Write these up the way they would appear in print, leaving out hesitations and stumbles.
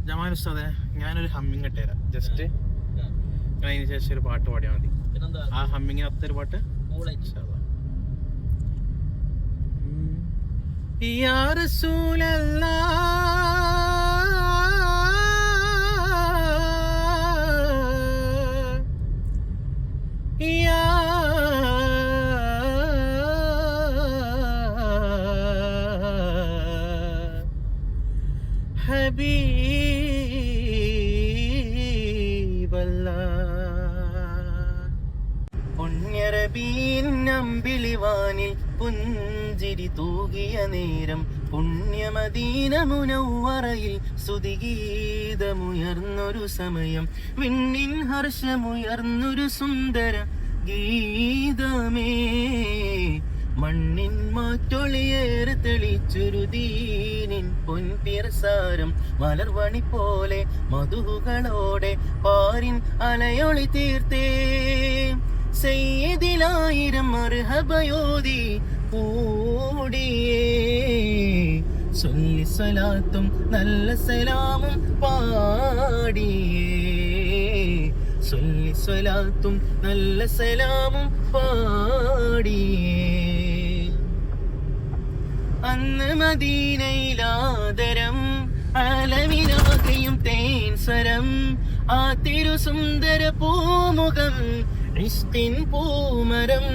Jamal ഉസ്താദെ, ഞാനൊരു humming ഇട്ടുതരാം. ജസ്റ്റ് അതിന് ശേഷം ഒരു പാട്ട് പാടിയാൽ മതി. ആ ഹമ്മിങ്ങിന് അത്തൊരു പാട്ട്. യാ റസൂലല്ലാഹ് യാ പുണ്യറബീൻ അമ്പിളിവാനിൽ പുഞ്ചിരി തൂകിയ നേരം പുണ്യമദീന മുനവ്വറയിൽ സ്തുതിഗീതമുയർന്നൊരു സമയം വിണ്ണിൻ ഹർഷമുയർന്നൊരു സുന്ദര ഗീതമേ മണ്ണിൻ മാറ്റൊളിയേറെ തെളിച്ചൊരു ദീനിൻ പൊൻപിറസാരം മലർവണി പോലെ മധുകളോടെ പാരിൻ അലയൊളി തീർത്തേ സയ്യിദിലായിരം മർഹബയോതി കൂടിയേ ചൊല്ലി സ്വലാത്തും നല്ല സലാമും പാടിയേ ചൊല്ലി സ്വലാത്തും നല്ല സലാമും പാടിയേ അന്ന് മദീനയിലാദരം ആലമിനാകയും തേൻ സ്വരം ആ തിരുസുന്ദര പൂമുഖം ഇഷ്കിൻ പൂമരം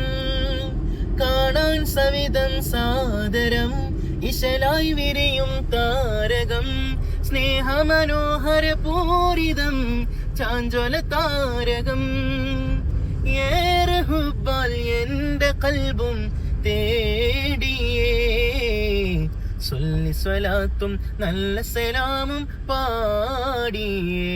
കാണാൻ സവിധം സാദരം ഇശലായി വിരിയും താരകം സ്നേഹമനോഹര പൂരിതം ചാഞ്ചോല താരകം ഏറെ ഹുബ്ബാൽ എന്റെ കൽബും തേടിയേ ചൊല്ലി സ്വലാത്തും നല്ല സലാമും പാടിയേ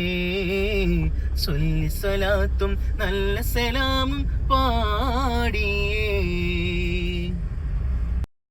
ചൊല്ലി സ്വലാത്തും നല്ല സലാമും പാടിയേ